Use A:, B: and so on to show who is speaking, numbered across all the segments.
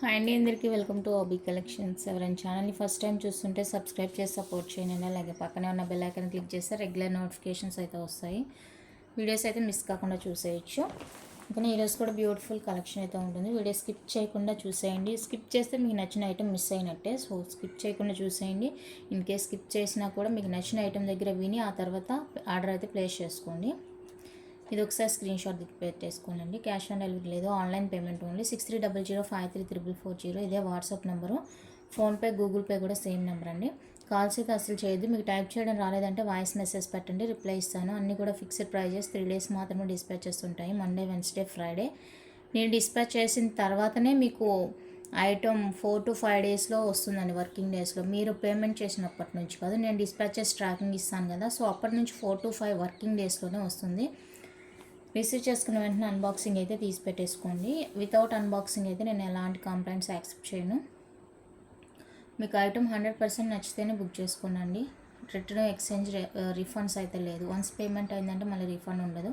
A: Hi అండి, అందరికీ welcome to OB collections. ఎవరైనా ఛానల్ని ఫస్ట్ టైం చూస్తుంటే సబ్స్క్రైబ్ చేసి సపోర్ట్ చేయండి. అలాగే పక్కనే ఉన్న బెల్ ఐకాన్ క్లిక్ చేస్తే రెగ్యులర్ నోటిఫికేషన్స్ అయితే వస్తాయి. వీడియోస్ అయితే మిస్ కాకుండా చూసేయచ్చు. ఇంకా ఈరోజు కూడా బ్యూటిఫుల్ కలెక్షన్ అయితే ఉంటుంది. వీడియో స్కిప్ చేయకుండా చూసేయండి. స్కిప్ చేస్తే మీకు నచ్చిన ఐటెం మిస్ అయినట్టే. సో స్కిప్ చేయకుండా చూసేయండి. ఇన్ కేస్ స్కిప్ చేసినా కూడా మీకు నచ్చిన ఐటెం దగ్గర విని ఆ తర్వాత ఆర్డర్ అయితే ప్లేస్ చేసుకోండి. ఇది ఒకసారి స్క్రీన్ షాట్ పెట్టేసుకోనండి. క్యాష్ ఆన్ డెలివరీ లేదు, ఆన్లైన్ పేమెంట్ ఓన్లీ. 6300533440 ఇదే WhatsApp number. PhonePe, Google Pay కూడా సేమ్ నెంబర్ అండి. కాల్స్ అయితే అసలు చేయొద్దు. మీకు టైప్ చేయడం రాలేదంటే వాయిస్ మెసేజ్ పెట్టండి, రిప్లై ఇస్తాను. అన్నీ కూడా ఫిక్స్డ్ ప్రైజెస్. 3 days మాత్రమే డిస్పాచెస్ ఉంటాయి, మండే, వెన్స్డే, ఫ్రైడే. నేను డిస్పాచ్ చేసిన తర్వాతనే మీకు ఐటమ్ 4 to 5 daysలో వస్తుందండి, వర్కింగ్ డేస్లో. మీరు పేమెంట్ చేసినప్పటి నుంచి కాదు, నేను డిస్పాచెస్ ట్రాకింగ్ ఇస్తాను కదా, సో అప్పటి నుంచి 4 to 5 వర్కింగ్ డేస్లోనే వస్తుంది. రిసీవ్ చేసుకున్న వెంటనే అన్బాక్సింగ్ అయితే తీసి పెట్టేసుకోండి. వితౌట్ అన్బాక్సింగ్ అయితే నేను ఎలాంటి కంప్లైంట్స్ యాక్సెప్ట్ చేయను. మీకు ఐటమ్ 100% నచ్చితేనే బుక్ చేసుకోనండి. రిటర్న్, ఎక్స్చేంజ్, రిఫండ్స్ అయితే లేదు. వన్స్ పేమెంట్ అయిందంటే మళ్ళీ రిఫండ్ ఉండదు.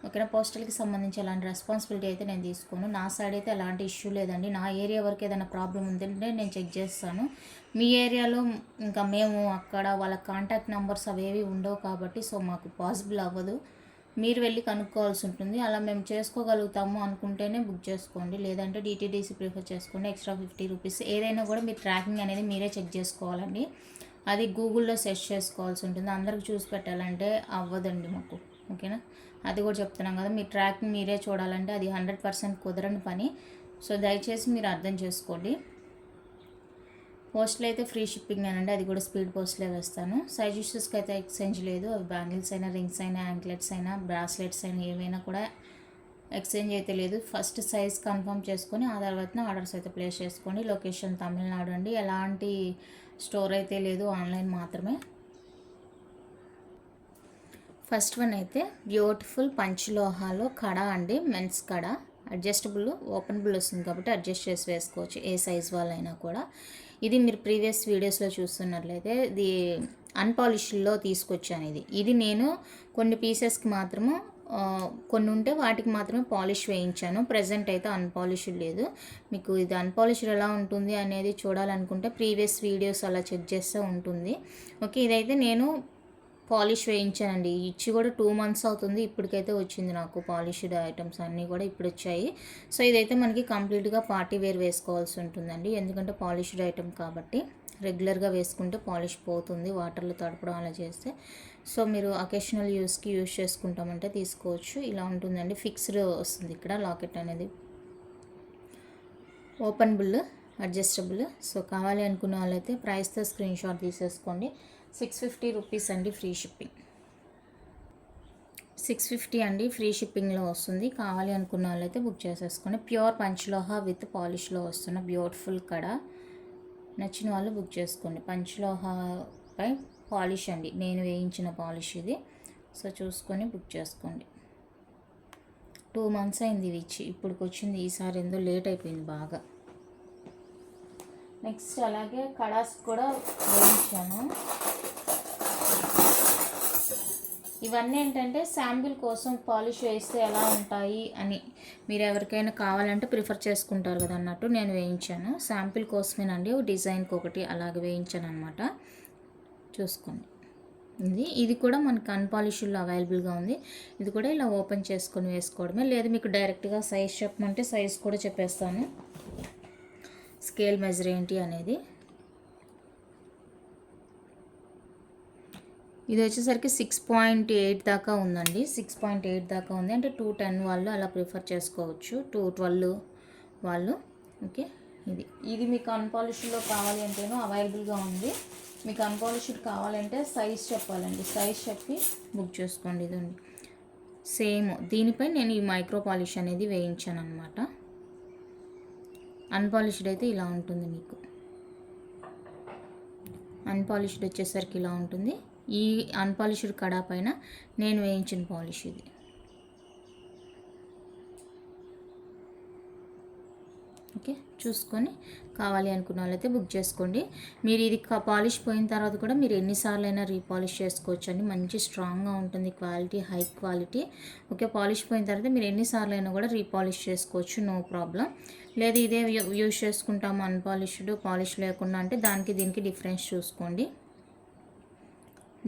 A: ఓకేనా. పోస్టల్కి సంబంధించి ఎలాంటి రెస్పాన్సిబిలిటీ అయితే నేను తీసుకోను. నా సైడ్ అయితే ఎలాంటి ఇష్యూ లేదండి. నా ఏరియా వరకు ఏదైనా ప్రాబ్లం ఉందంటే నేను చెక్ చేస్తాను. మీ ఏరియాలో ఇంకా మేము అక్కడ వాళ్ళ కాంటాక్ట్ నెంబర్స్ అవేవి ఉండవు కాబట్టి సో మాకు పాసిబుల్ అవ్వదు. మీరు వెళ్ళి కనుక్కోవాల్సి ఉంటుంది. అలా మేము చేసుకోగలుగుతాము అనుకుంటేనే బుక్ చేసుకోండి, లేదంటే డిటీడీసీ ప్రిఫర్ చేసుకోండి. Extra 50 rupees. ఏదైనా కూడా మీరు ట్రాకింగ్ అనేది మీరే చెక్ చేసుకోవాలండి. అది గూగుల్లో సెర్చ్ చేసుకోవాల్సి ఉంటుంది. అందరికి చూసి పెట్టాలంటే అవ్వదండి మాకు. ఓకేనా. అది కూడా చెప్తున్నాం కదా, మీ ట్రాకింగ్ మీరే చూడాలంటే అది 100% కుదరని పని. సో దయచేసి మీరు అర్థం చేసుకోండి. పోస్ట్లో అయితే ఫ్రీ షిప్పింగ్ అనండి, అది కూడా స్పీడ్ పోస్ట్లో వేస్తాను. సైజ్ ఇష్యూస్కి అయితే ఎక్స్చేంజ్ లేదు. అవి బ్యాంగిల్స్ అయినా, రింగ్స్ అయినా, యాంక్లెట్స్ అయినా, బ్రాస్లెట్స్ అయినా ఏవైనా కూడా ఎక్స్చేంజ్ అయితే లేదు. ఫస్ట్ సైజ్ కన్ఫర్మ్ చేసుకొని ఆ తర్వాత ఆర్డర్స్ అయితే ప్లేస్ చేసుకోండి. లొకేషన్ తమిళనాడు అండి. ఎలాంటి స్టోర్ అయితే లేదు, ఆన్లైన్ మాత్రమే. ఫస్ట్ వన్ అయితే బ్యూటిఫుల్ పంచలోహాలో కడ అండి, మెన్స్ కడ. అడ్జస్టబుల్, ఓపెనబుల్ వస్తుంది కాబట్టి అడ్జస్ట్ చేసి వేసుకోవచ్చు ఏ సైజ్ వాళ్ళైనా కూడా. ఇది మీరు ప్రీవియస్ వీడియోస్లో చూస్తున్నట్లయితే ఇది అన్పాలిష్డ్లో తీసుకొచ్చాను. ఇది నేను కొన్ని పీసెస్కి మాత్రము, కొన్ని ఉంటే వాటికి మాత్రమే పాలిష్ వేయించాను. ప్రజెంట్ అయితే అన్పాలిష్డ్ లేదు. మీకు ఇది అన్పాలిష్డ్ ఎలా ఉంటుంది అనేది చూడాలనుకుంటే ప్రీవియస్ వీడియోస్ అలా చెక్ చేస్తే ఉంటుంది. ఓకే. ఇదైతే నేను పాలిష్ వేయించానండి. ఇచ్చి కూడా 2 months అవుతుంది. ఇప్పటికైతే వచ్చింది నాకు పాలిష్డ్ ఐటమ్స్ అన్నీ కూడా ఇప్పుడు వచ్చాయి. సో ఇదైతే మనకి కంప్లీట్గా పార్టీ వేర్ వేసుకోవాల్సి ఉంటుందండి, ఎందుకంటే పాలిష్డ్ ఐటమ్ కాబట్టి. రెగ్యులర్గా వేసుకుంటే పాలిష్ పోతుంది వాటర్లో తడపడం అలా చేస్తే. సో మీరు అకేషనల్ యూస్కి యూస్ చేసుకుంటామంటే తీసుకోవచ్చు. ఇలా ఉంటుందండి, ఫిక్స్డ్ వస్తుంది ఇక్కడ లాకెట్ అనేది. Openable, adjustable. సో కావాలి అనుకున్న వాళ్ళైతే ప్రైస్తో స్క్రీన్ షాట్ తీసేసుకోండి. 650 రూపీస్ అండి, ఫ్రీ షిప్పింగ్. 650 అండి, ఫ్రీ షిప్పింగ్లో వస్తుంది. కావాలి అనుకున్న వాళ్ళైతే బుక్ చేసేసుకోండి. ప్యూర్ పంచలోహ విత్ పాలిష్లో వస్తున్న బ్యూటిఫుల్ కడ. నచ్చిన వాళ్ళు బుక్ చేసుకోండి. పంచలోహపై పాలిష్ అండి, నేను వేయించిన పాలిష్ ఇది. సో చూసుకొని బుక్ చేసుకోండి. 2 months అయింది ఇది ఇచ్చి, ఇప్పటికి వచ్చింది. ఈసారి ఏందో లేట్ అయిపోయింది బాగా. నెక్స్ట్ అలాగే కడాస్ కూడా వేయించాను. ఇవన్నీ ఏంటంటే శాంపిల్ కోసం, పాలిష్ వేస్తే ఎలా ఉంటాయి అని మీరు ఎవరికైనా కావాలంటే ప్రిఫర్ చేసుకుంటారు కదా అన్నట్టు నేను వేయించాను. శాంపిల్ కోసమేనండి, డిజైన్కి ఒకటి అలాగే వేయించాను అనమాట. చూసుకోండి. ఇది కూడా మనకు అన్పాలిష్డ్లో అవైలబుల్గా ఉంది. ఇది కూడా ఇలా ఓపెన్ చేసుకొని వేసుకోవడమే. లేదు మీకు డైరెక్ట్గా సైజ్ చెప్పమంటే సైజ్ కూడా చెప్పేస్తాను, స్కేల్ మెజర్ ఏంటి అనేది. ఇది వచ్చేసరికి 6.8 దాకా ఉందండి. 6.8 దాకా ఉంది అంటే 210 వాళ్ళు అలా ప్రిఫర్ చేసుకోవచ్చు, 212 వాళ్ళు. ఓకే. ఇది మీకు అన్పాలిష్డ్లో కావాలి అంటేనో అవైలబుల్గా ఉంది. మీకు అన్పాలిష్డ్ కావాలంటే సైజ్ చెప్పాలండి, సైజ్ చెప్పి బుక్ చేసుకోండి. ఇది సేమ్ దీనిపై నేను ఈ మైక్రో పాలిష్ అనేది వేయించాను అనమాట. అన్పాలిష్డ్ అయితే ఇలా ఉంటుంది మీకు. అన్పాలిష్డ్ వచ్చేసరికి ఇలా ఉంటుంది. ఈ అన్పాలిష్డ్ కడా పైన నేను వేయించిన పాలిష్ ఇది. ఓకే, చూసుకొని కావాలి అనుకున్న వాళ్ళైతే బుక్ చేసుకోండి. మీరు ఇది పాలిష్ పోయిన తర్వాత కూడా మీరు ఎన్నిసార్లు అయినా రీపాలిష్ చేసుకోవచ్చు అండి. మంచి స్ట్రాంగ్గా ఉంటుంది, quality high quality. Okay, polish పోయిన తర్వాత మీరు ఎన్నిసార్లు అయినా కూడా రీపాలిష్ చేసుకోవచ్చు, నో ప్రాబ్లం. లేదు ఇదే యూజ్ చేసుకుంటాము అన్పాలిష్డ్ పాలిష్ లేకుండా అంటే దానికి దీనికి డిఫరెన్స్ చూసుకోండి.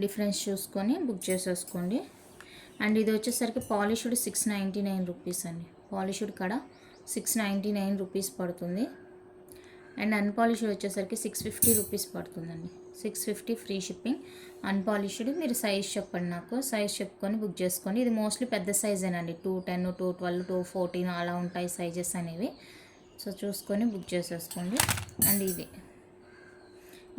A: డిఫరెన్స్ చూసుకొని బుక్ చేసేసుకోండి. అండ్ ఇది వచ్చేసరికి పాలిష్డ్ 699 రూపీస్ అండి. పాలిష్డ్ కడ 699 రూపీస్ పడుతుంది. అండ్ అన్పాలిష్డ్ వచ్చేసరికి 650 రూపీస్ పడుతుందండి. 650 ఫ్రీ షిప్పింగ్. అన్పాలిష్డ్ మీరు సైజ్ చెప్పండి, నాకు సైజ్ చెప్పుకొని బుక్ చేసుకోండి. ఇది మోస్ట్లీ పెద్ద సైజేనండి, 210, 212, 214 అలా ఉంటాయి సైజెస్ అనేవి. సో చూసుకొని బుక్ చేసేసుకోండి. అండ్ ఇది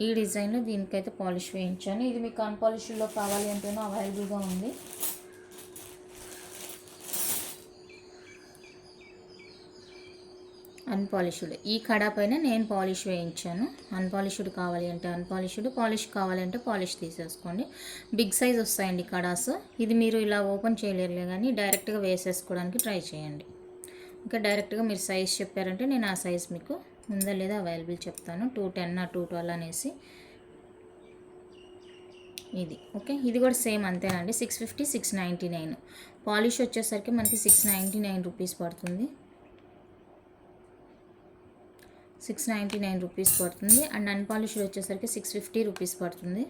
A: ఈ డిజైన్లో దీనికైతే పాలిష్ వేయించాను. ఇది మీకు అన్పాలిష్డ్లో కావాలి అంటేనో అవైలబుల్గా ఉంది. అన్పాలిష్డ్ ఈ కడా పైన నేను పాలిష్ వేయించాను. అన్పాలిష్డ్ కావాలి అంటే అన్పాలిష్డ్, పాలిష్ కావాలంటే పాలిష్ తీసేసుకోండి. బిగ్ సైజ్ వస్తాయండి కడాస్. ఇది మీరు ఇలా ఓపెన్ చేయలేరులే కానీ డైరెక్ట్గా వేసేసుకోవడానికి ట్రై చేయండి. ఇంకా డైరెక్ట్గా మీరు సైజ్ చెప్పారంటే నేను ఆ సైజ్ మీకు ఉందా లేదా అవైలబుల్ చెప్తాను. 210 212 అనేసి ఇది. ఓకే, ఇది కూడా సేమ్ అంతేనండి. 650 699. పాలిష్ వచ్చేసరికి మనకి 699 రూపీస్ పడుతుంది. 699 రూపీస్ పడుతుంది. అండ్ అన్పాలిష్డ్ వచ్చేసరికి 650 రూపీస్ పడుతుంది.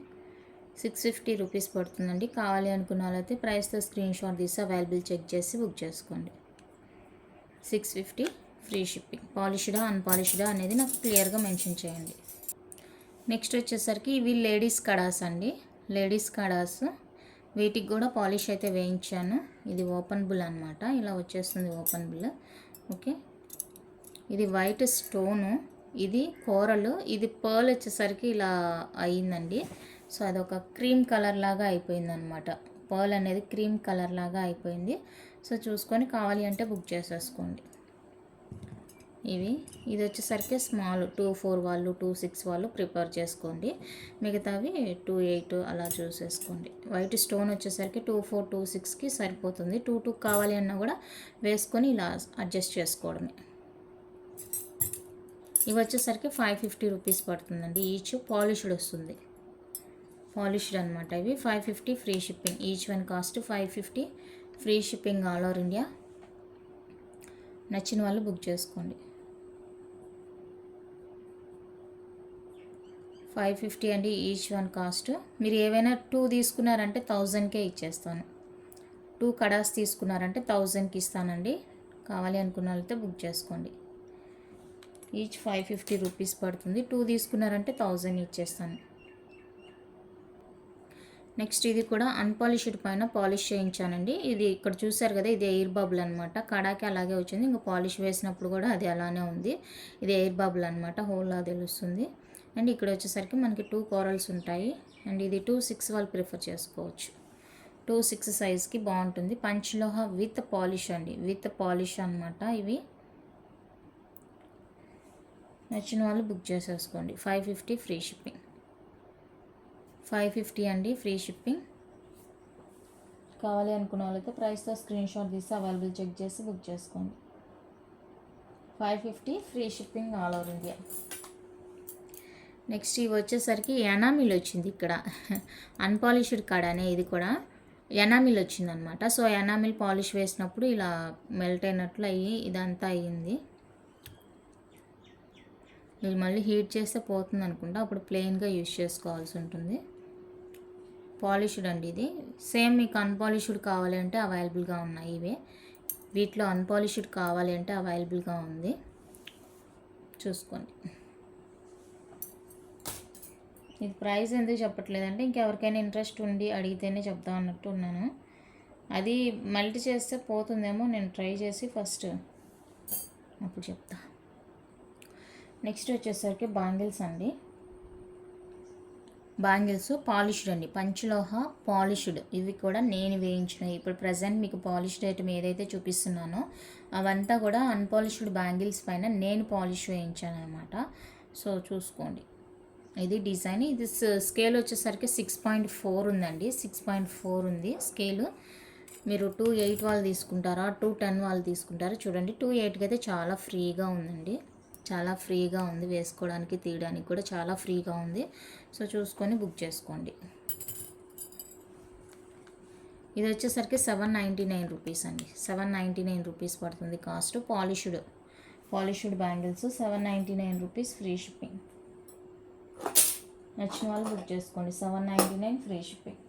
A: 650 రూపీస్ పడుతుందండి. కావాలి అనుకున్న వాళ్ళైతే ప్రైస్తో స్క్రీన్ షాట్ తీసి అవైలబుల్ చెక్ చేసి బుక్ చేసుకోండి. 650 ఫ్రీ షిప్పింగ్. పాలిష్డా అన్పాలిష్డా అనేది నాకు క్లియర్గా మెన్షన్ చేయండి. నెక్స్ట్ వచ్చేసరికి ఇవి లేడీస్ కడాస్ అండి. లేడీస్ కడాస్ వీటికి కూడా పాలిష్ అయితే వేయించాను. ఇది ఓపెన్ బుల్ అనమాట, ఇలా వచ్చేస్తుంది ఓపెన్ బుల్. ఓకే, ఇది వైట్ స్టోను, ఇది కోరల్, ఇది పర్ల్ వచ్చేసరికి ఇలా అయ్యిందండి. సో అదొక క్రీమ్ కలర్ లాగా అయిపోయింది అనమాట. పర్ల్ అనేది క్రీమ్ కలర్ లాగా అయిపోయింది. సో చూసుకొని కావాలి అంటే బుక్ చేసేసుకోండి. ఇది వచ్చేసరికి స్మాల్ 24 వాళ్ళు 26 వాళ్ళు ప్రిపేర్ చేసుకోండి. మిగతావి 28 అలా చూసేసుకోండి. వైట్ స్టోన్ వచ్చేసరికి 24 26కి సరిపోతుంది. 22 కావాలి అన్నా కూడా వేసుకొని ఇలా అడ్జస్ట్ చేసుకోవడమే. ఇవి వచ్చేసరికి 550 రూపీస్ పడుతుందండి ఈచ్. పాలిష్డ్ వస్తుంది, పాలిష్డ్ అనమాట. ఇవి 550 free shipping. Each one cost 550 free shipping all over India. నచ్చిన వాళ్ళు బుక్ చేసుకోండి. 550 అండి ఈచ్ వన్ కాస్ట్. మీరు ఏవైనా 2 తీసుకున్నారంటే 1000కే ఇచ్చేస్తాను. 2 కడాస్ తీసుకున్నారంటే 1000కి ఇస్తానండి. కావాలి అనుకున్న వాళ్ళతో బుక్ చేసుకోండి. ఈచ్ 550 రూపీస్ పడుతుంది. 2 తీసుకున్నారంటే 1000 ఇచ్చేస్తాను. నెక్స్ట్ ఇది కూడా అన్పాలిష్డ్ పైన పాలిష్ చేయించానండి. ఇది ఇక్కడ చూసారు కదా, ఇది ఎయిర్ బబుల్ అనమాట. కడాకి అలాగే వచ్చింది, ఇంకా పాలిష్ వేసినప్పుడు కూడా అది అలానే ఉంది. ఇది ఎయిర్ బబుల్ అనమాట, హోల్లా తెలుస్తుంది. అండ్ ఇక్కడ వచ్చేసరికి మనకి 2 కోరల్స్ ఉంటాయి. అండ్ ఇది 2-6 వాళ్ళు ప్రిఫర్ చేసుకోవచ్చు. 2-6 సైజ్కి బాగుంటుంది. పంచలోహ విత్ పాలిష్ అండి, విత్ పాలిష్ అనమాట. ఇవి నచ్చిన వాళ్ళు బుక్ చేసేసుకోండి. 550 ఫ్రీ షిప్పింగ్. 550 అండి ఫ్రీ షిప్పింగ్. కావాలి అనుకున్న వాళ్ళైతే ప్రైస్తో స్క్రీన్ షాట్ తీసి అవైలబుల్ చెక్ చేసి బుక్ చేసుకోండి. 550 free shipping all over India. Next ఇవి వచ్చేసరికి ఎనామిల్ వచ్చింది. ఇక్కడ అన్పాలిష్డ్ కడానే, ఇది కూడా ఎనామిల్ వచ్చిందనమాట. సో ఎనామిల్ పాలిష్ వేసినప్పుడు ఇలా మెల్ట్ అయినట్లు అయ్యి ఇదంతా అయ్యింది. ఇది మళ్ళీ హీట్ చేస్తే పోతుంది అనుకుంటా, అప్పుడు ప్లెయిన్గా యూజ్ చేసుకోవాల్సి ఉంటుంది. పాలిష్డ్ అండి ఇది. సేమ్ మీకు అన్పాలిష్డ్ కావాలి అంటే అవైలబుల్గా ఉన్నాయి ఇవే. వీటిలో అన్పాలిష్డ్ కావాలి అంటే అవైలబుల్గా ఉంది, చూసుకోండి. ఇది ప్రైస్ ఎందుకు చెప్పట్లేదంటే ఇంకెవరికైనా ఇంట్రెస్ట్ ఉండి అడిగితేనే చెప్దాం అన్నట్టు ఉన్నాను. అది మల్టీ చేస్తే పోతుందేమో, నేను ట్రై చేసి ఫస్ట్ అప్పుడు చెప్తా. నెక్స్ట్ వచ్చేసరికి బ్యాంగిల్స్ అండి. బ్యాంగిల్స్ పాలిష్డ్ అండి, పంచలోహ పాలిష్డ్. ఇవి కూడా నేను వేయించినవి. ఇప్పుడు ప్రజెంట్ మీకు పాలిష్డ్ ఐటమ్ ఏదైతే చూపిస్తున్నానో అవంతా కూడా అన్పాలిష్డ్ బ్యాంగిల్స్ పైన నేను పాలిష్ వేయించాను అనమాట. సో చూసుకోండి. ఇది డిజైన్. ఇది స్కేల్ వచ్చేసరికి 6.4 ఉందండి. 6.4 ఉంది స్కేలు. మీరు 2-8 వాళ్ళు తీసుకుంటారా 2-10 వాళ్ళు తీసుకుంటారా చూడండి. 2-8కి అయితే చాలా ఫ్రీగా ఉందండి. చాలా ఫ్రీగా ఉంది, వేసుకోవడానికి తీయడానికి కూడా చాలా ఫ్రీగా ఉంది. సో చూసుకొని బుక్ చేసుకోండి. ఇది వచ్చేసరికి 799 రూపీస్ అండి. 799 రూపీస్ పడుతుంది cost. Polished bangles 799 rupees, free shipping. నచ్చిన వాళ్ళు బుక్ చేసుకోండి. 799 ఫ్రీ షిప్పింగ్.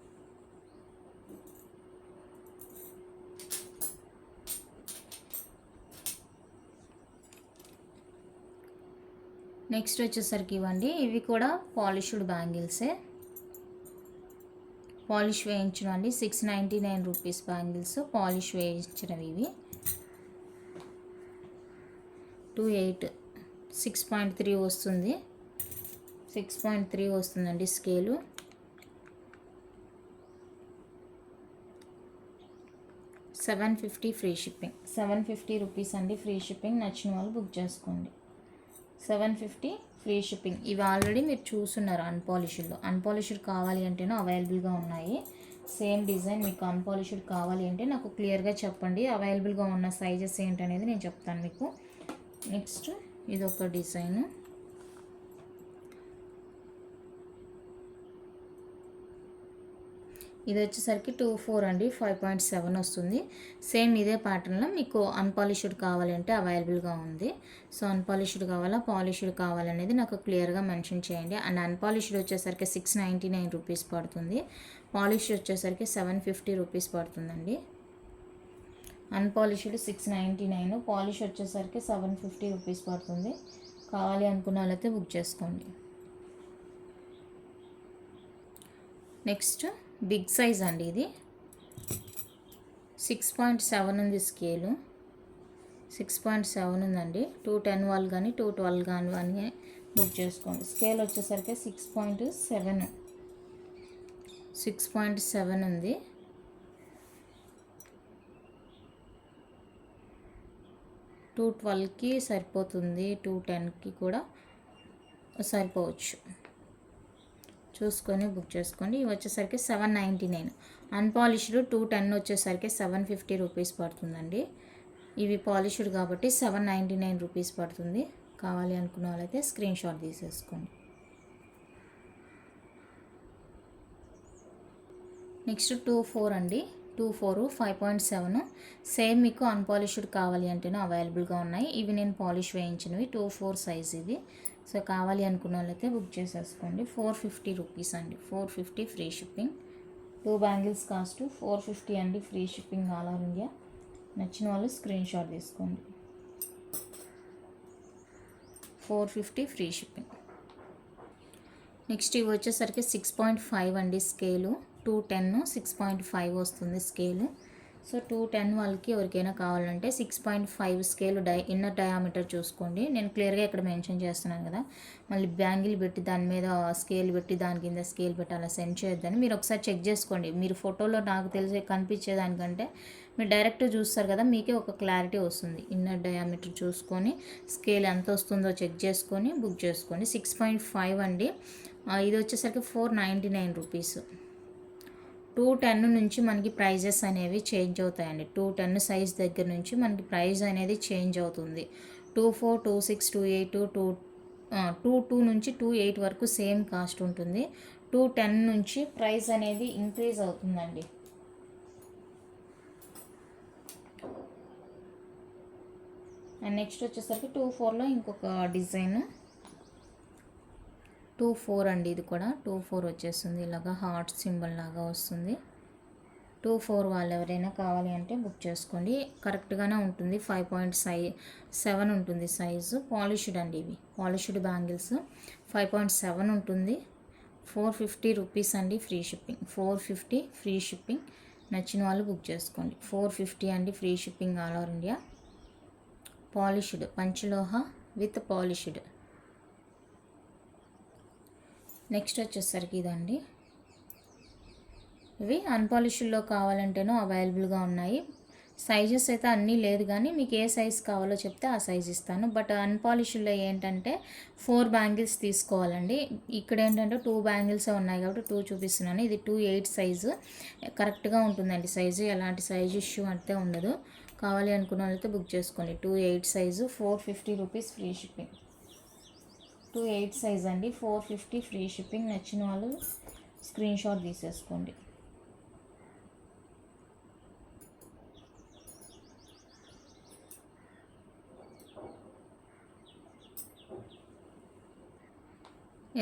A: నెక్స్ట్ వచ్చేసరికి ఇవ్వండి, ఇవి కూడా పాలిష్డ్ బ్యాంగిల్సే, పాలిష్ వేయించినవి. 699 రూపీస్ బ్యాంగిల్స్, పాలిష్ వేయించినవి. ఇవి 28 6.3 వస్తుంది. 6.3 వస్తుందండి స్కేలు. $750 free shipping. 750 రూపీస్ అండి ఫ్రీ షిప్పింగ్. నచ్చిన వాళ్ళు బుక్ చేసుకోండి. 750 ఫ్రీ షిప్పింగ్. ఇవి ఆల్రెడీ మీరు చూస్తున్నారు అన్పాలిష్డ్ కావాలి అంటేనో అవైలబుల్గా ఉన్నాయి. సేమ్ డిజైన్ మీకు అన్పాలిష్డ్ కావాలి అంటే నాకు క్లియర్గా చెప్పండి. అవైలబుల్గా ఉన్న సైజెస్ ఏంటనేది నేను చెప్తాను మీకు. నెక్స్ట్ ఇది ఒక డిజైన్. ఇది వచ్చేసరికి 24 అండి, 5.7 వస్తుంది. సేమ్ ఇదే ప్యాటర్న్లో మీకు అన్పాలిష్డ్ కావాలంటే అవైలబుల్గా ఉంది. సో అన్పాలిష్డ్ కావాలా, పాలిష్డ్ కావాలనేది నాకు క్లియర్గా మెన్షన్ చేయండి. అండ్ అన్పాలిష్డ్ వచ్చేసరికి 699 రూపీస్ పడుతుంది. పాలిష్డ్ వచ్చేసరికి 750 రూపీస్ పడుతుందండి. అన్పాలిష్డ్ 699, పాలిష్ వచ్చేసరికి 750 రూపీస్ పడుతుంది. కావాలి అనుకున్న వాళ్ళైతే బుక్ చేసుకోండి. నెక్స్ట్ బిగ్ సైజ్ అండి, ఇది 6.7 ఉంది స్కేలు. 6.7 ఉందండి. 210 వాళ్ళు కానీ 212 కానీ బుక్ చేసుకోండి. స్కేల్ వచ్చేసరికి 6.7 ఉంది. 212కి సరిపోతుంది, 210కి కూడా సరిపోవచ్చు. చూసుకొని బుక్ చేసుకోండి. ఇవి వచ్చేసరికి 799. అన్పాలిష్డ్ 210 వచ్చేసరికి 750 రూపీస్ పడుతుందండి. ఇవి పాలిష్డ్ కాబట్టి 799 రూపీస్ పడుతుంది. కావాలి అనుకున్న వాళ్ళైతే స్క్రీన్ షాట్ తీసేసుకోండి. నెక్స్ట్ 24 అండి. 24 5.7. సేమ్ మీకు అన్పాలిష్డ్ కావాలి అంటేనే అవైలబుల్గా ఉన్నాయి. ఇవి నేను పాలిష్ వేయించినవి. 24 సైజ్ ఇది. సో కావాలి అనుకున్న వాళ్ళైతే బుక్ చేసేసుకోండి. 450 రూపీస్ అండి. 450 ఫ్రీ షిప్పింగ్. 2 బ్యాంగిల్స్ కాస్ట్ 450 అండి, free shipping all over India. నచ్చిన వాళ్ళు స్క్రీన్ షాట్ తీసుకోండి. 450 ఫ్రీ షిప్పింగ్. నెక్స్ట్ ఇవి వచ్చేసరికి 6.5 అండి స్కేలు. 210 6.5 వస్తుంది స్కేలు. సో 210 వాళ్ళకి ఎవరికైనా కావాలంటే 6.5 స్కేల్ ఇన్నర్ డయామీటర్ చూసుకోండి. నేను క్లియర్గా ఇక్కడ మెన్షన్ చేస్తున్నాను కదా, మళ్ళీ బ్యాంగిల్ పెట్టి దాని మీద స్కేల్ పెట్టి దాని కింద స్కేల్ పెట్టి అలా సెండ్ చేయొద్దని మీరు ఒకసారి చెక్ చేసుకోండి. మీరు ఫోటోలో నాకు తెలిసి కనిపించేదానికంటే మీరు డైరెక్ట్ చూస్తారు కదా, మీకే ఒక క్లారిటీ వస్తుంది. ఇన్నర్ డయామీటర్ చూసుకొని స్కేల్ ఎంత వస్తుందో చెక్ చేసుకొని బుక్ చేసుకోండి. 6.5 అండి. ఇది వచ్చేసరికి 499 రూపీస్. 210 నుంచి మనకి ప్రైజెస్ అనేవి చేంజ్ అవుతాయండి. 210 సైజ్ దగ్గర నుంచి మనకి ప్రైస్ అనేది చేంజ్ అవుతుంది. 24, 26, 28, 22 నుంచి 28 వరకు సేమ్ కాస్ట్ ఉంటుంది. 210 నుంచి ప్రైస్ అనేది ఇంక్రీజ్ అవుతుందండి. అండ్ నెక్స్ట్ వచ్చేసరికి 24లో ఇంకొక డిజైన్. 24 అండి, ఇది కూడా 24 వచ్చేస్తుంది. ఇలాగా హార్ట్ సింబల్ లాగా వస్తుంది. 24 వాళ్ళు ఎవరైనా కావాలి అంటే బుక్ చేసుకోండి. కరెక్ట్గానే ఉంటుంది. 5.7 ఉంటుంది సైజు. పాలిష్డ్ అండి, ఇవి పాలిష్డ్ బ్యాంగిల్స్. 5.7 ఉంటుంది. 450 రూపీస్ అండి, ఫ్రీ షిప్పింగ్. 450 free shipping. నచ్చిన వాళ్ళు బుక్ చేసుకోండి. 450 అండి, free shipping all over India. Polished పంచలోహ విత్ పాలిష్డ్. నెక్స్ట్ వచ్చేసరికి ఇదండి. ఇవి అన్పాలిష్డ్లో కావాలంటేనో అవైలబుల్గా ఉన్నాయి. సైజెస్ అయితే అన్నీ లేదు, కానీ మీకు ఏ సైజ్ కావాలో చెప్తే ఆ సైజ్ ఇస్తాను. బట్ అన్పాలిష్డ్లో ఏంటంటే 4 బ్యాంగిల్స్ తీసుకోవాలండి. ఇక్కడ ఏంటంటే 2 బ్యాంగిల్సే ఉన్నాయి కాబట్టి 2 చూపిస్తున్నాను. ఇది 2.8 సైజు కరెక్ట్గా ఉంటుందండి. సైజు ఎలాంటి సైజు ఇష్యూ అంటే ఉండదు. కావాలి అనుకున్న వాళ్ళైతే బుక్ చేసుకోండి. 2.8 size. 450 rupees free shipping. 2/8 size అండి, 450 ఫ్రీ షిప్పింగ్. నచ్చిన వాళ్ళు స్క్రీన్ షాట్ తీసేసుకోండి.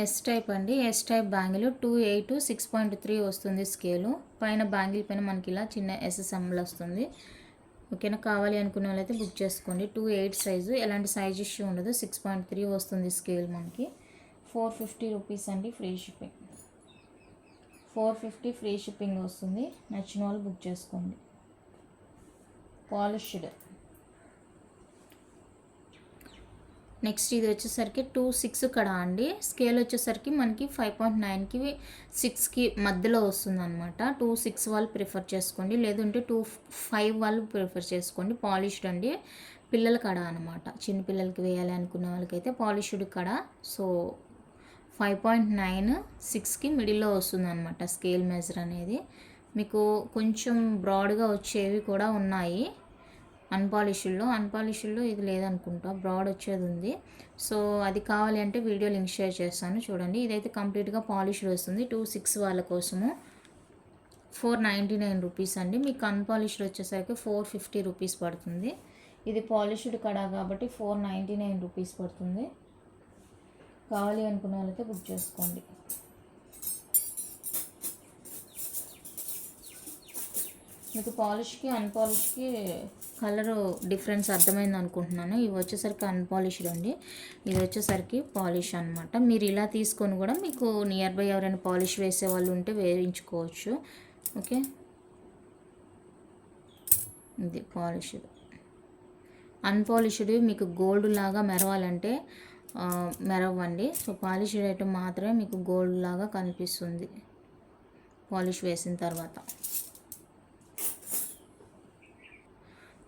A: ఎస్ టైప్ అండి, ఎస్ టైప్ బ్యాంగిల్ 2/8 6.3 వస్తుంది స్కేలు. పైన బ్యాంగిల్ పైన మనకి ఇలా చిన్న ఎస్ సింబల్ వస్తుంది. ఓకేనా, కావాలి అనుకున్న వాళ్ళైతే బుక్ చేసుకోండి. 2/8 సైజు, ఎలాంటి సైజ్ ఇష్యూ ఉండదు. 6.3 వస్తుంది స్కేల్ మనకి. 450 రూపీస్ అండి, ఫ్రీ షిప్పింగ్. 450 ఫ్రీ షిప్పింగ్ వస్తుంది. నచ్చిన వాళ్ళు బుక్ చేసుకోండి. పాలిష్డ్. నెక్స్ట్ ఇది వచ్చేసరికి 2/6 కడా అండి. స్కేల్ వచ్చేసరికి మనకి 5.9కి 6కి మధ్యలో వస్తుంది అనమాట. 2/6 వాళ్ళు ప్రిఫర్ చేసుకోండి, లేదంటే 2/5 వాళ్ళు ప్రిఫర్ చేసుకోండి. పాలిష్డ్ అండి, పిల్లల కడ అనమాట. చిన్నపిల్లలకి వేయాలి అనుకున్న వాళ్ళకైతే పాలిష్డ్ కడ. సో 5.9 6కి మిడిల్లో వస్తుంది అనమాట స్కేల్ మెజర్ అనేది. మీకు కొంచెం బ్రాడ్గా వచ్చేవి కూడా ఉన్నాయి అన్పాలిష్డ్లో ఇది లేదనుకుంటా, బ్రాడ్ వచ్చేది ఉంది. సో అది కావాలి అంటే వీడియో లింక్ షేర్ చేస్తాను చూడండి. ఇదైతే కంప్లీట్గా పాలిష్డ్ వస్తుంది. 2/6 వాళ్ళ కోసము 499 రూపీస్ అండి. మీకు అన్పాలిష్డ్ వచ్చేసరికి 450 రూపీస్ పడుతుంది. ఇది పాలిష్డ్ కడా కాబట్టి 499 రూపీస్ పడుతుంది. కావాలి అనుకున్న వాళ్ళైతే బుక్ చేసుకోండి. మీకు పాలిష్కి అన్పాలిష్కి కలర్ డిఫరెన్స్ అర్థమైంది అనుకుంటున్నాను. ఇవి వచ్చేసరికి అన్పాలిష్డ్ అండి, ఇది వచ్చేసరికి పాలిష్ అనమాట. మీరు ఇలా తీసుకొని కూడా మీకు నియర్ బై ఎవరైనా పాలిష్ వేసే వాళ్ళు ఉంటే వేయించుకోవచ్చు. ఓకే, ఇది పాలిష్డ్. అన్పాలిష్డ్ మీకు గోల్డ్ లాగా మెరవాలంటే మెరవండి. సో పాలిష్డ్ ఐటమ్ మాత్రమే మీకు గోల్డ్ లాగా కనిపిస్తుంది పాలిష్ వేసిన తర్వాత.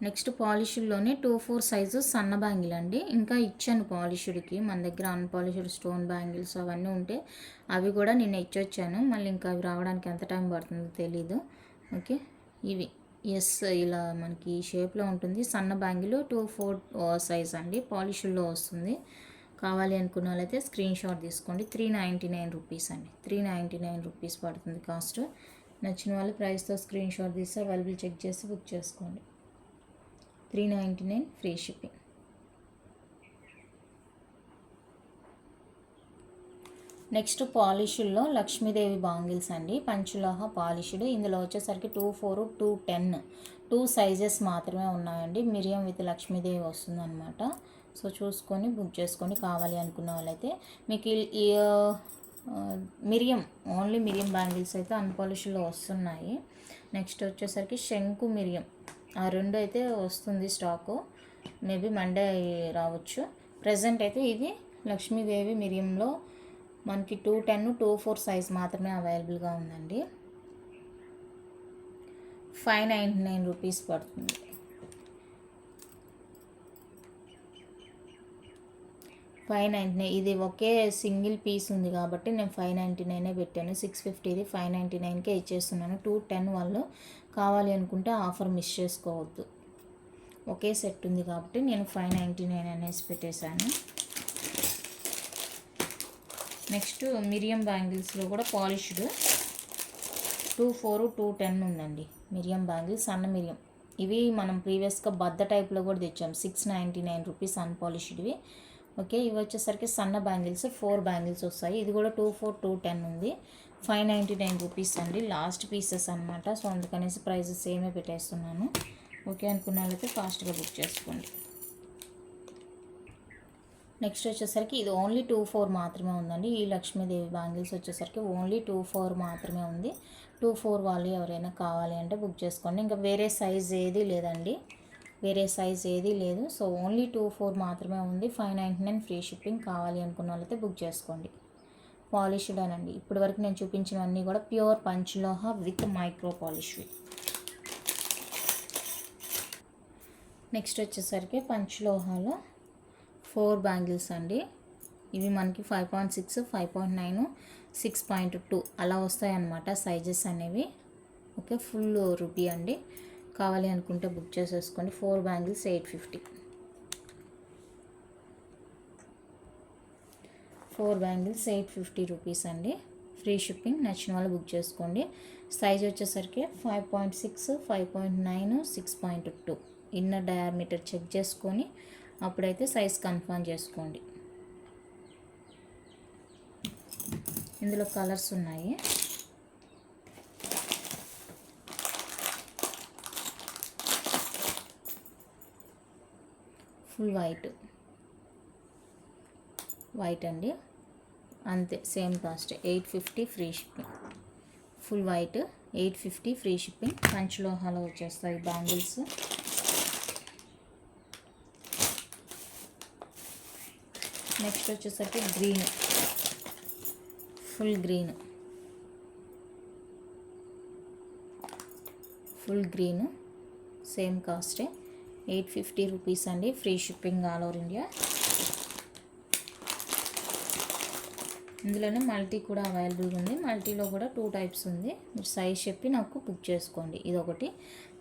A: నెక్స్ట్ పాలిష్డ్లోనే 2/4 సైజు సన్న బ్యాంగిల్ అండి. ఇంకా ఇచ్చాను పాలిష్డ్కి, మన దగ్గర అన్పాలిష్డ్ స్టోన్ బ్యాంగిల్స్ అవన్నీ ఉంటే అవి కూడా నేను ఇచ్చొచ్చాను. మళ్ళీ ఇంకా అవి రావడానికి ఎంత టైం పడుతుందో తెలీదు. ఓకే, ఇవి ఎస్ ఇలా మనకి ఈ షేప్లో ఉంటుంది. సన్న బ్యాంగిల్ 2/4 సైజ్ అండి, పాలిష్డ్లో వస్తుంది. కావాలి అనుకున్న వాళ్ళైతే స్క్రీన్ షాట్ తీసుకోండి. 399 రూపీస్ అండి, 399 రూపీస్ పడుతుంది కాస్ట్. నచ్చిన వాళ్ళు ప్రైస్తో స్క్రీన్ షాట్ తీసి అవైలబుల్ చెక్ చేసి బుక్ చేసుకోండి. 399 ఫ్రీ షిప్పింగ్. నెక్స్ట్ పాలిష్డ్లో లక్ష్మీదేవి బాంగిల్స్ అండి, పంచులోహ పాలిష్డ్. ఇందులో వచ్చేసరికి 2/4 2/10 2 సైజెస్ మాత్రమే ఉన్నాయండి. మిరియం విత్ లక్ష్మీదేవి వస్తుందన్నమాట. సో చూసుకొని బుక్ చేసుకొని కావాలి అనుకున్న వాళ్ళైతే మీకు ఈ మిరియం ఓన్లీ మిరియం బ్యాంగిల్స్ అయితే అన్పాలిష్డ్లో వస్తున్నాయి. నెక్స్ట్ వచ్చేసరికి శంకు మిరియం, ఆ రెండు అయితే వస్తుంది స్టాకు. మేబీ మండే రావచ్చు. ప్రజెంట్ అయితే ఇది లక్ష్మీదేవి మిరియంలో మనకి 210 2/4 సైజ్ మాత్రమే అవైలబుల్గా ఉందండి. 599 రూపీస్ పడుతుంది. 599. ఇది ఒకే సింగిల్ పీస్ ఉంది కాబట్టి నేను 599 పెట్టాను. 650ది 599కే ఇచ్చేస్తున్నాను. 210 వాళ్ళు కావాలి అనుకుంటే ఆఫర్ మిస్ చేసుకోవద్దు. ఒకే సెట్ ఉంది కాబట్టి నేను 599 అనేసి పెట్టేశాను. నెక్స్ట్ మిరియం బ్యాంగిల్స్లో కూడా పాలిష్డ్ 2/4 2/10 ఉందండి. మిరియం బ్యాంగిల్స్ సన్న మిరియం, ఇవి మనం ప్రీవియస్గా బద్ద టైప్లో కూడా తెచ్చాం. 699 రూపీస్ అన్పాలిష్డ్వి. ఓకే, ఇవి వచ్చేసరికి సన్న బ్యాంగిల్స్ 4 బ్యాంగిల్స్ వస్తాయి. ఇది కూడా 2/4 2/10 ఉంది. 599 రూపీస్ అండి, లాస్ట్ పీసెస్ అనమాట. సో అందుకనేసి ప్రైస్ సేమే పెట్టేస్తున్నాను. ఓకే అనుకున్న వాళ్ళైతే ఫాస్ట్గా బుక్ చేసుకోండి. నెక్స్ట్ వచ్చేసరికి ఇది ఓన్లీ 2/4 మాత్రమే ఉందండి. ఈ లక్ష్మీదేవి బ్యాంగిల్స్ వచ్చేసరికి ఓన్లీ 2/4 మాత్రమే ఉంది. 2/4 వాళ్ళు ఎవరైనా కావాలి అంటే బుక్ చేసుకోండి. ఇంకా వేరే సైజ్ ఏది లేదండి, వేరే సైజ్ ఏది లేదు. సో ఓన్లీ 2/4 మాత్రమే ఉంది. 599 ఫ్రీ షిప్పింగ్. కావాలి అనుకున్న వాళ్ళైతే బుక్ చేసుకోండి. పాలిష్డ్ అనండి. ఇప్పటి వరకు నేను చూపించినవన్నీ కూడా ప్యూర్ పంచలోహ విత్ మైక్రో పాలిష్వి. నెక్స్ట్ వచ్చేసరికి పంచలోహాలో 4 బ్యాంగిల్స్ అండి. ఇవి మనకి 5.6 5.9 6.2 అలా వస్తాయి అన్నమాట సైజెస్ అనేవి. ఓకే, ఫుల్ రూపీ అండి. కావాలి అనుకుంటే బుక్ చేసేసుకోండి. 4 బ్యాంగిల్స్ 850. 4 బ్యాంగిల్స్ 850 రూపీస్ అండి. Free shipping. నచ్చిన వాళ్ళు బుక్ చేసుకోండి. సైజ్ వచ్చేసరికి 5.6, 5.9, 6.2 ఇన్నర్ డయామీటర్ చెక్ చేసుకొని అప్పుడైతే సైజ్ కన్ఫర్మ్ చేసుకోండి. ఇందులో కలర్స్ ఉన్నాయి. ఫుల్ వైట్ అండి, అంతే same cost 850 free shipping. Full white 850 free shipping. పంచలోహాలో వచ్చేస్తాయి బ్యాంగిల్స్. నెక్స్ట్ వచ్చేసరికి గ్రీన్, ఫుల్ గ్రీన్ సేమ్ కాస్టే 850 రూపీస్ అండి. Free shipping all over India. ఇందులోనే మల్టీ కూడా అవైలబుల్గా ఉంది. మల్టీలో కూడా 2 టైప్స్ ఉంది. మీరు సైజ్ చెప్పి నాకు బుక్ చేసుకోండి. ఇదొకటి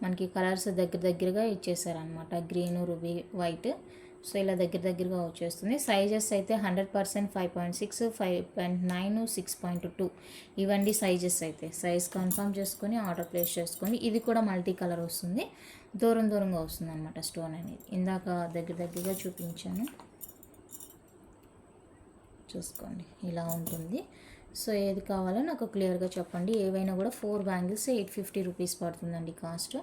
A: మనకి కలర్స్ దగ్గరగా ఇచ్చేసారనమాట. Green, ruby, white. సో ఇలా దగ్గరగా వచ్చేస్తుంది. సైజెస్ అయితే 100% 5.6, 5.9, 6.2 ఇవండి సైజెస్ అయితే. సైజ్ కన్ఫర్మ్ చేసుకొని ఆర్డర్ ప్లేస్ చేసుకోండి. ఇది కూడా మల్టీ కలర్ వస్తుంది. దూరంగా వస్తుంది అనమాట స్టోన్ అనేది. ఇందాక దగ్గరగా చూపించాను, చూసుకోండి ఇలా ఉంటుంది. సో ఏది కావాలో నాకు క్లియర్గా చెప్పండి. ఏవైనా కూడా 4 బ్యాంగిల్స్ 850 రూపీస్ పడుతుందండి కాస్ట్.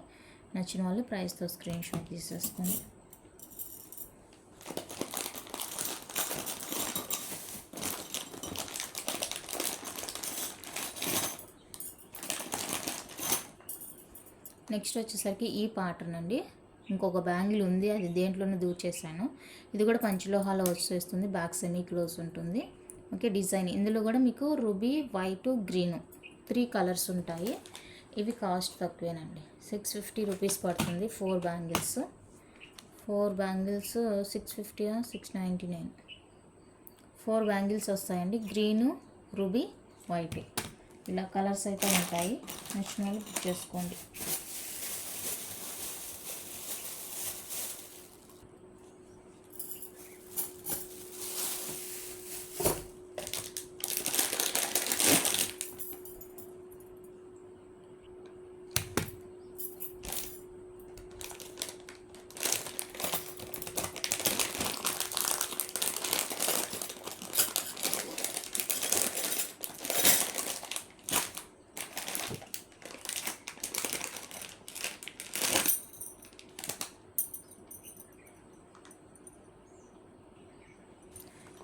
A: నచ్చిన వాళ్ళు ప్రైస్తో స్క్రీన్ షాట్ తీసేసుకోండి. నెక్స్ట్ వచ్చేసరికి ఈ ప్యాటర్న్ అండి. ఇంకొక బ్యాంగిల్ ఉంది, అది దేంట్లోనే దూర్చేసాను. ఇది కూడా పంచలోహాలో వచ్చేస్తుంది. బ్యాక్ సెమీ క్లోజ్ ఉంటుంది. ఓకే, డిజైన్ ఇందులో కూడా మీకు రూబీ, వైట్, గ్రీను 3 కలర్స్ ఉంటాయి. ఇవి కాస్ట్ తక్కువేనండి. 650 రూపీస్ పడుతుంది. 4 బ్యాంగిల్స్ 650, 699. 4 బ్యాంగిల్స్ వస్తాయండి. గ్రీను, రూబీ, వైట్ ఇలా కలర్స్ అయితే ఉంటాయి. నచ్చిన వాళ్ళు బుక్ చేసుకోండి.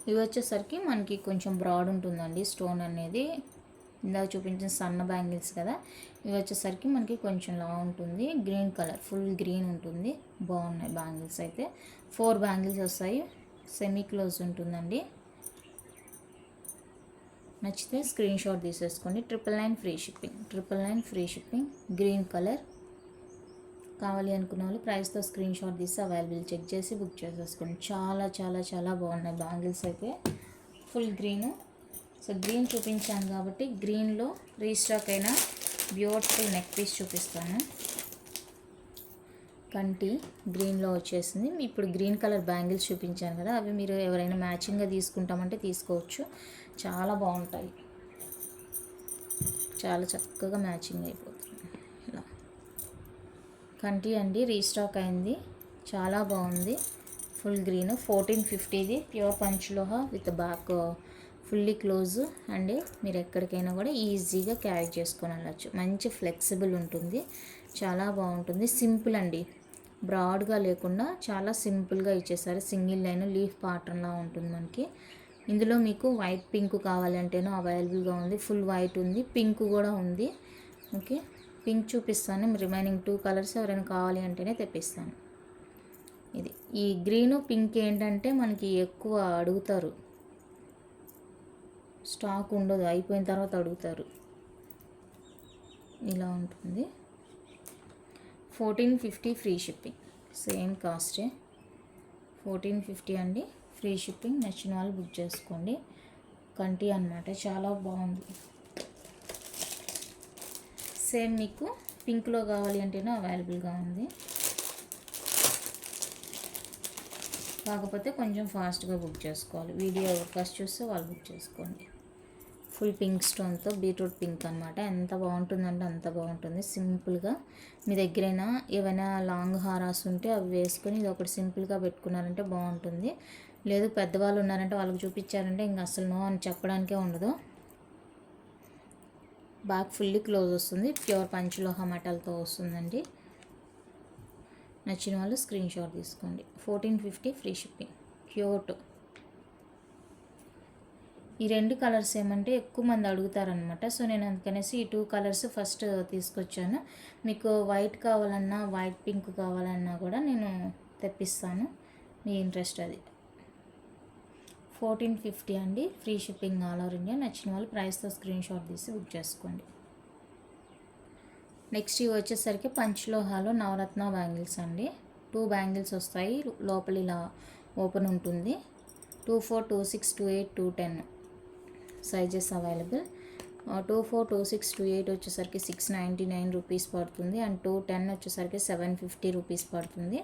A: ఇవి వచ్చేసరికి మనకి కొంచెం బ్రాడ్ ఉంటుందండి స్టోన్ అనేది. ఇందాక చూపించిన సన్న బ్యాంగిల్స్ కదా, ఇవి వచ్చేసరికి మనకి కొంచెం లా ఉంటుంది. గ్రీన్ కలర్, ఫుల్ గ్రీన్ ఉంటుంది. బాగున్నాయి బ్యాంగిల్స్ అయితే. 4 బ్యాంగిల్స్ వస్తాయి. సెమీ క్లోజ్ ఉంటుందండి. నచ్చితే స్క్రీన్ షాట్ తీసేసుకోండి. 999 ఫ్రీ షిప్పింగ్. గ్రీన్ కలర్ కావాలి అనుకున్న వాళ్ళు ప్రైస్తో స్క్రీన్ షాట్ తీసి అవైలబుల్ చెక్ చేసి బుక్ చేసేసుకోండి. చాలా బాగున్నాయి బ్యాంగిల్స్ అయితే. Full green. సో గ్రీన్ చూపించాను కాబట్టి గ్రీన్లో రీస్టాక్ అయిన బ్యూటిఫుల్ నెక్ పీస్ చూపిస్తాను. కంటి గ్రీన్లో వచ్చేసింది. ఇప్పుడు గ్రీన్ కలర్ బ్యాంగిల్స్ చూపించాను కదా, అవి మీరు ఎవరైనా మ్యాచింగ్గా తీసుకుంటామంటే తీసుకోవచ్చు. చాలా బాగుంటాయి. చాలా చక్కగా మ్యాచింగ్ అయిపోతుంది. ఇలా కంటి అండి, రీస్టాక్ అయింది. చాలా బాగుంది. ఫుల్ గ్రీన్ 1450ది. ప్యూర్ పంచలోహ with back fully close and మీరు ఎక్కడికైనా కూడా ఈజీగా క్యారీ చేసుకొని వెళ్ళచ్చు. మంచి ఫ్లెక్సిబుల్ ఉంటుంది. చాలా బాగుంటుంది. సింపుల్ అండి, బ్రాడ్గా లేకుండా చాలా సింపుల్గా ఇచ్చేసారు. సింగిల్ లైన్ లీఫ్ ప్యాటర్న్లా ఉంటుంది మనకి. ఇందులో మీకు వైట్, పింక్ కావాలంటేనో అవైలబుల్గా ఉంది. ఫుల్ వైట్ ఉంది, పింక్ కూడా ఉంది. ఓకే, పింక్ చూపిస్తాను. రిమైనింగ్ 2 కలర్స్ ఎవరైనా కావాలి అంటేనే తెప్పిస్తాను. ఇది ఈ గ్రీను పింక్ ఏంటంటే మనకి ఎక్కువ అడుగుతారు, స్టాక్ ఉండదు, అయిపోయిన తర్వాత అడుగుతారు. ఇలా ఉంటుంది. 1450 ఫ్రీ షిప్పింగ్. సేమ్ కాస్టే 1450 అండి. Free shipping. నచ్చిన వాళ్ళు బుక్ చేసుకోండి. కంటి అన్నమాట, చాలా బాగుంది. సేమ్ మీకు పింక్లో కావాలి అంటేనే అవైలబుల్గా ఉంది. కాకపోతే కొంచెం ఫాస్ట్గా బుక్ చేసుకోవాలి. వీడియో ఎవరు ఫస్ట్ చూస్తే వాళ్ళు బుక్ చేసుకోండి. ఫుల్ పింక్ స్టోన్తో బీట్రూట్ పింక్ అనమాట. ఎంత బాగుంటుందంటే అంత బాగుంటుంది. సింపుల్గా మీ దగ్గరైనా ఏవైనా లాంగ్ హారాస్ ఉంటే అవి వేసుకొని ఇది ఒకటి సింపుల్గా పెట్టుకున్నారంటే బాగుంటుంది. లేదు పెద్దవాళ్ళు ఉన్నారంటే వాళ్ళకి చూపించారంటే ఇంకా అసలు నో అని చెప్పడానికే ఉండదు. బ్యాక్ ఫుల్లీ క్లోజ్ వస్తుంది. ప్యూర్ పంచలోహ మెటల్తో వస్తుందండి. నచ్చిన వాళ్ళు స్క్రీన్ షాట్ తీసుకోండి. 1450 ఫ్రీ షిప్పింగ్. క్యూట్. ఈ 2 కలర్స్ ఏమంటే ఎక్కువ మంది అడుగుతారనమాట. సో నేను అందుకనేసి ఈ 2 కలర్స్ ఫస్ట్ తీసుకొచ్చాను. మీకు వైట్ కావాలన్నా వైట్ పింక్ కావాలన్నా కూడా నేను తెప్పిస్తాను. మీ ఇంట్రెస్ట్ అది. 1450 అండి. Free shipping all over India. నచ్చిన వాళ్ళు ప్రైస్తో స్క్రీన్ షాట్ తీసి బుక్ చేసుకోండి. నెక్స్ట్ ఇవి వచ్చేసరికి పంచలోహాలో నవరత్న బ్యాంగిల్స్ అండి. 2 బ్యాంగిల్స్ వస్తాయి. లోపల ఇలా ఓపెన్ ఉంటుంది. 24, 26, 28, 210 సైజెస్ అవైలబుల్. 24, 26, 28 వచ్చేసరికి 699 రూపీస్ పడుతుంది. అండ్ 210 వచ్చేసరికి 750 రూపీస్ పడుతుంది.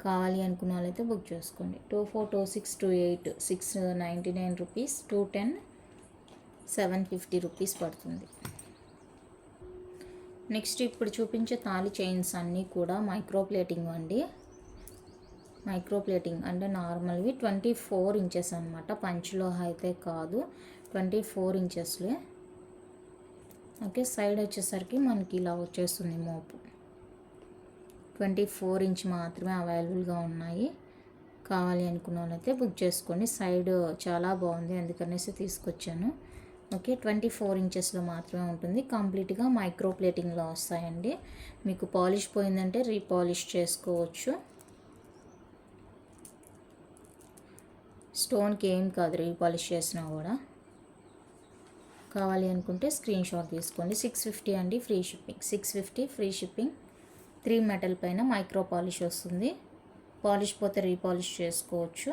A: కావాలి అనుకున్న వాళ్ళైతే బుక్ చేసుకోండి. 24, 26, 28 699 రూపీస్. 210 750 రూపీస్ పడుతుంది. నెక్స్ట్ ఇప్పుడు చూపించే తాళి చైన్స్ అన్నీ కూడా మైక్రో ప్లేటింగ్ అండి. మైక్రో ప్లేటింగ్ అంటే నార్మల్వి 24 ఇంచెస్ అనమాట. పంచలోహ అయితే కాదు, 24 ఇంచెస్లే. ఓకే, సైడ్ వచ్చేసరికి మనకి ఇలా వచ్చేస్తుంది మోపు. 24 ఇంచ్ మాత్రమే అవైలబుల్గా ఉన్నాయి. కావాలి అనుకున్న వాళ్ళైతే బుక్ చేసుకోండి. సైడ్ చాలా బాగుంది అందుకనేసి తీసుకొచ్చాను. ఓకే, 24 ఇంచెస్లో మాత్రమే ఉంటుంది. కంప్లీట్గా మైక్రో ప్లేటింగ్లో వస్తాయండి. మీకు పాలిష్ పోయిందంటే రీపాలిష్ చేసుకోవచ్చు. స్టోన్కి ఏం కాదు రీపాలిష్ చేసినా కూడా. కావాలి అనుకుంటే స్క్రీన్ షాట్ తీసుకోండి. 650 అండి free shipping. 650 free shipping. 3 metal పైన మైక్రో పాలిష్ వస్తుంది. పాలిష్ పోతే రీపాలిష్ చేసుకోవచ్చు.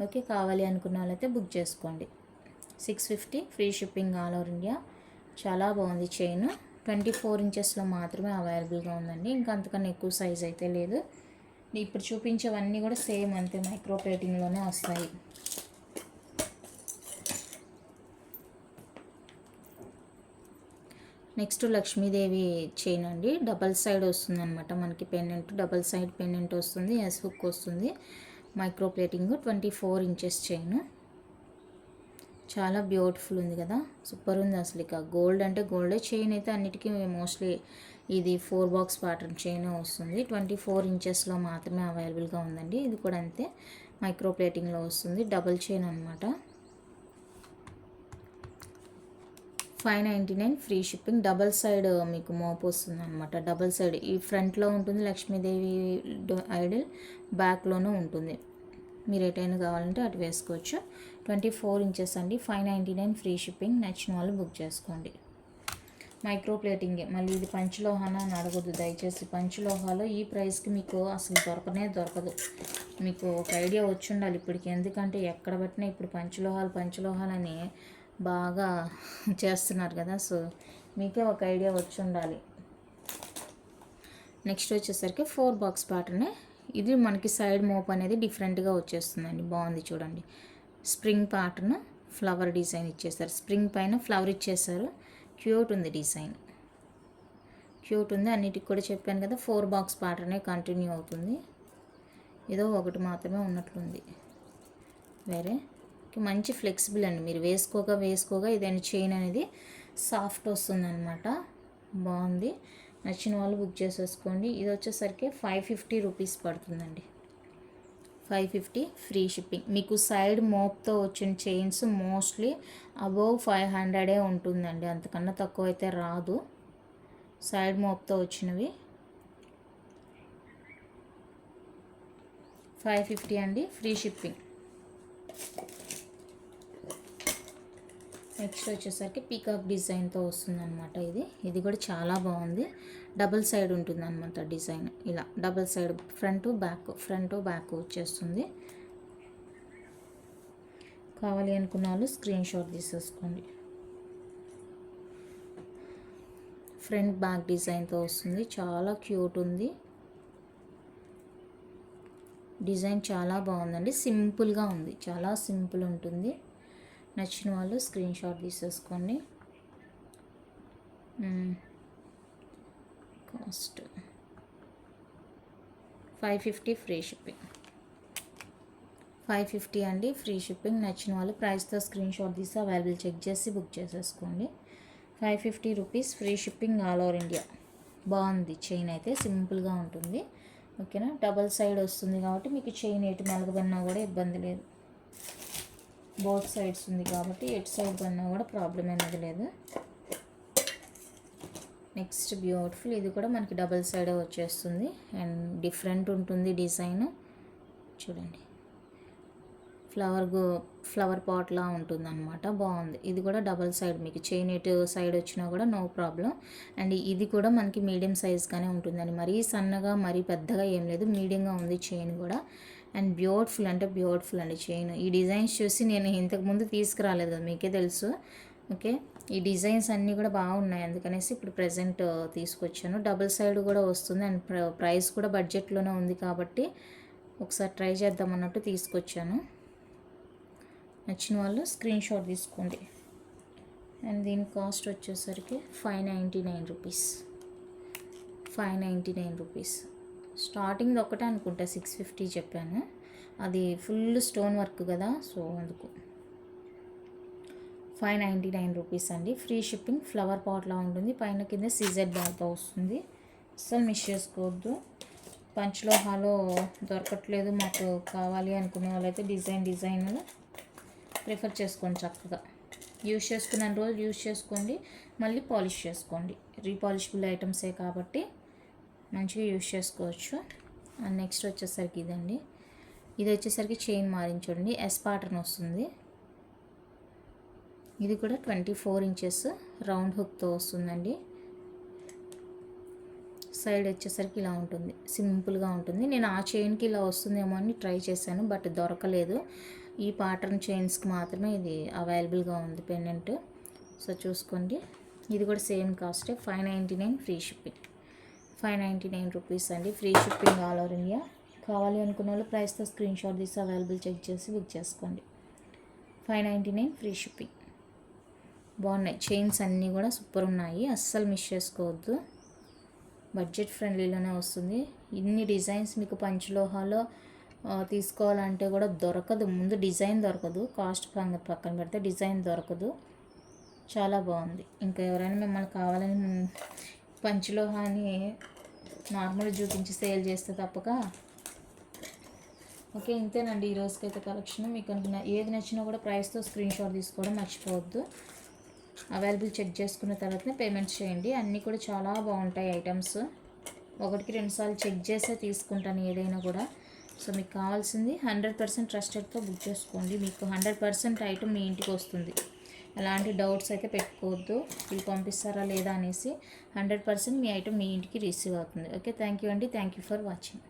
A: ఓకే, కావాలి అనుకున్న వాళ్ళైతే బుక్ చేసుకోండి. 650 free shipping all over India. చాలా బాగుంది చైన్. 24 ఇంచెస్లో మాత్రమే అవైలబుల్గా ఉందండి. ఇంకా అంతకన్నా ఎక్కువ సైజ్ అయితే లేదు. ఇప్పుడు చూపించేవన్నీ కూడా సేమ్ అంతే మైక్రో ప్లేటింగ్లోనే వస్తాయి. నెక్స్ట్ లక్ష్మీదేవి చైన్ అండి. డబల్ సైడ్ వస్తుంది అనమాట మనకి పెండెంట్. డబల్ సైడ్ పెండెంట్ వస్తుంది. ఎస్ హుక్ వస్తుంది. Micro plating 24 inches chain. చాలా బ్యూటిఫుల్ ఉంది కదా, సూపర్ ఉంది అసలు. ఇక గోల్డ్ అంటే గోల్డే. చైన్ అయితే అన్నిటికీ మోస్ట్లీ ఇది 4 బాక్స్ ప్యాటర్న్ చైన్ వస్తుంది. 24 ఇంచెస్లో మాత్రమే అవైలబుల్గా ఉందండి. ఇది కూడా అంతే మైక్రో ప్లేటింగ్లో వస్తుంది. డబల్ చైన్ అనమాట. 599 ఫ్రీ షిప్పింగ్. డబల్ సైడ్ మీకు మోపు వస్తుంది అనమాట. డబల్ సైడ్ ఈ ఫ్రంట్లో ఉంటుంది లక్ష్మీదేవి ఐడల్, బ్యాక్లోనూ ఉంటుంది. మీరు ఎటైనా కావాలంటే అటు వేసుకోవచ్చు. 24 ఇంచెస్ అండి. 599 ఫ్రీ షిప్పింగ్. నచ్చిన వాళ్ళు బుక్ చేసుకోండి. మైక్రో ప్లేటింగే. మళ్ళీ ఇది పంచలోహాన అని అడగదు దయచేసి. పంచలోహాలో ఈ ప్రైస్కి మీకు అసలు దొరకదు. మీకు ఒక ఐడియా వచ్చి ఉండాలి ఇప్పటికి. ఎందుకంటే ఎక్కడ పెట్టినా ఇప్పుడు పంచలోహాలని బాగా చేస్తున్నారు కదా. సో మీకే ఒక ఐడియా వచ్చి ఉండాలి. నెక్స్ట్ వచ్చేసరికి 4 బాక్స్ ప్యాటర్నే. ఇది మనకి సైడ్ మోప్ అనేది డిఫరెంట్గా వచ్చేస్తుందండి. బాగుంది చూడండి. స్ప్రింగ్ ప్యాటర్న్ ఫ్లవర్ డిజైన్ ఇచ్చేసారు. స్ప్రింగ్ పైన ఫ్లవర్ ఇచ్చేసారు. క్యూట్ ఉంది డిజైన్, క్యూట్ ఉంది. అన్నిటికి కూడా చెప్పాను కదా 4 బాక్స్ ప్యాటర్నే కంటిన్యూ అవుతుంది. ఏదో ఒకటి మాత్రమే ఉన్నట్లుంది వేరే. మంచి ఫ్లెక్సిబుల్ అండి. మీరు వేసుకోగా ఇదైనా చైన్ అనేది సాఫ్ట్ వస్తుంది అనమాట. బాగుంది. నచ్చిన వాళ్ళు బుక్ చేసేసుకోండి. ఇది వచ్చేసరికి 550 రూపీస్ పడుతుందండి. 550 ఫ్రీ షిప్పింగ్. మీకు సైడ్ మోప్తో వచ్చిన చైన్స్ మోస్ట్లీ అబోవ్ 500 ఉంటుందండి. అంతకన్నా తక్కువ అయితే రాదు. సైడ్ మోప్తో వచ్చినవి 550 అండి ఫ్రీ షిప్పింగ్. నెక్స్ట్ వచ్చేసరికి పీకాక్ డిజైన్తో వస్తుందన్నమాట. ఇది కూడా చాలా బాగుంది. డబుల్ సైడ్ ఉంటుంది అనమాట డిజైన్. ఇలా డబుల్ సైడ్ ఫ్రంట్ బ్యాక్ వచ్చేస్తుంది. కావాలి అనుకున్న వాళ్ళు స్క్రీన్ షాట్ తీసేసుకోండి. ఫ్రంట్ బ్యాక్ డిజైన్తో వస్తుంది. చాలా క్యూట్ ఉంది. డిజైన్ చాలా బాగుందండి, సింపుల్గా ఉంది, చాలా సింపుల్ ఉంటుంది. నచ్చిన వాళ్ళు స్క్రీన్ షాట్ తీసేసుకోండి. Cost 550 free shipping. 550 అండి ఫ్రీ షిప్పింగ్. నచ్చిన వాళ్ళు ప్రైస్తో స్క్రీన్ షాట్ తీసి అవైలబుల్ చెక్ చేసి బుక్ చేసేసుకోండి. 550 rupees free shipping all over India. బాగుంది, చైన్ అయితే సింపుల్గా ఉంటుంది. ఓకేనా, డబల్ సైడ్ వస్తుంది కాబట్టి మీకు చైన్ ఎటు నలగబడినా కూడా ఇబ్బంది లేదు. బోత్ సైడ్స్ ఉంది కాబట్టి ఎటు సైడ్ పడినా కూడా ప్రాబ్లం అనేది లేదు. నెక్స్ట్ బ్యూటిఫుల్, ఇది కూడా మనకి డబల్ సైడ్ వచ్చేస్తుంది అండ్ డిఫరెంట్ ఉంటుంది డిజైన్. చూడండి, ఫ్లవర్ పాట్లా ఉంటుంది అనమాట, బాగుంది. ఇది కూడా డబల్ సైడ్, మీకు చైన్ ఎటు సైడ్ వచ్చినా కూడా నో ప్రాబ్లం. అండ్ ఇది కూడా మనకి మీడియం సైజ్గానే ఉంటుందండి, మరీ సన్నగా మరీ పెద్దగా ఏం లేదు, మీడియంగా ఉంది చైన్ కూడా. అండ్ బ్యూటిఫుల్ అంటే బ్యూటిఫుల్ అండి చైన్. ఈ డిజైన్స్ చూసి నేను ఇంతకుముందు తీసుకురాలేదు కదా, మీకే తెలుసు. ఓకే, ఈ డిజైన్స్ అన్నీ కూడా బాగున్నాయి, అందుకనేసి ఇప్పుడు ప్రజెంట్ తీసుకొచ్చాను. డబుల్ సైడ్ కూడా వస్తుంది అండ్ ప్రైస్ కూడా బడ్జెట్లోనే ఉంది కాబట్టి ఒకసారి ట్రై చేద్దాం అన్నట్టు తీసుకొచ్చాను. నచ్చిన వాళ్ళు స్క్రీన్ షాట్ తీసుకోండి. అండ్ దీని కాస్ట్ వచ్చేసరికి 599 రూపీస్. 599 రూపీస్. స్టార్టింగ్ ఒకటే అనుకుంటా 650 చెప్పాను, అది ఫుల్ స్టోన్ వర్క్ కదా, సో అందుకు 599 రూపీస్ అండి. Free shipping. ఫ్లవర్ పాట్లా ఉంటుంది, పైన కింద సీజెడ్ బాల్తో వస్తుంది. అస్సలు మిస్ చేసుకోవద్దు. పంచలోహాలో దొరకట్లేదు మాకు కావాలి అనుకునే వాళ్ళైతే డిజైన్ ప్రిఫర్ చేసుకోండి. చక్కగా యూజ్ చేసుకున్న రోజు యూజ్ చేసుకోండి, మళ్ళీ పాలిష్ చేసుకోండి. రీపాలిషబుల్ ఐటమ్సే కాబట్టి మంచిగా యూజ్ చేసుకోవచ్చు. అండ్ నెక్స్ట్ వచ్చేసరికి ఇదండి, ఇది వచ్చేసరికి చైన్ మారించండి, ఎస్ ప్యాటర్న్ వస్తుంది. ఇది కూడా 24 ఇంచెస్ రౌండ్ హుక్తో వస్తుందండి. సైడ్ వచ్చేసరికి ఇలా ఉంటుంది, సింపుల్గా ఉంటుంది. నేను ఆ చైన్కి ఇలా వస్తుందేమో అని ట్రై చేశాను, బట్ దొరకలేదు. ఈ ప్యాటర్న్ చైన్స్కి మాత్రమే ఇది అవైలబుల్గా ఉంది పెండెంట్. సో చూసుకోండి, ఇది కూడా సేమ్ కాస్టే 599 ఫ్రీ షిప్పింగ్. 599 రూపీస్ అండి, free shipping all over India. కావాలి అనుకున్న వాళ్ళు ప్రైస్తో స్క్రీన్ షాట్ తీసి అవైలబుల్ చెక్ చేసి బుక్ చేసుకోండి. 599 ఫ్రీ షిప్పింగ్. బాగున్నాయి చైన్స్ అన్నీ కూడా సూపర్ ఉన్నాయి, అస్సలు మిస్ చేసుకోవద్దు. బడ్జెట్ ఫ్రెండ్లీలోనే వస్తుంది. ఇన్ని డిజైన్స్ మీకు పంచలోహాలో తీసుకోవాలంటే కూడా దొరకదు, ముందు డిజైన్ దొరకదు, కాస్ట్ పక్కన పెడితే డిజైన్ దొరకదు. చాలా బాగుంది. ఇంకా ఎవరైనా మిమ్మల్ని కావాలని పంచలోహాన్ని నార్మల్ చూపించి సేల్ చేస్తే తప్పక. ఓకే, ఇంతేనండి ఈ రోజుకైతే కలెక్షన్. మీకు అనుకున్న ఏది నచ్చినా కూడా ప్రైస్తో స్క్రీన్ షాట్ తీసుకోవడం మర్చిపోవద్దు. అవైలబుల్ చెక్ చేసుకున్న తర్వాతనే పేమెంట్స్ చేయండి. అన్నీ కూడా చాలా బాగుంటాయి ఐటమ్స్. 1-2 సార్లు చెక్ చేసే తీసుకుంటాను ఏదైనా కూడా. సో మీకు కావాల్సింది 100% ట్రస్టెడ్తో బుక్ చేసుకోండి. మీకు 100% ఐటమ్ మీ ఇంటికి వస్తుంది, ఎలాంటి డౌట్స్ అయితే పెట్టుకోవద్దు వీళ్ళు పంపిస్తారా లేదా అనేసి. 100% మీ ఐటమ్ మీ ఇంటికి రిసీవ్ అవుతుంది. ఓకే, థ్యాంక్ యూ అండి, థ్యాంక్ యూ ఫర్ వాచింగ్.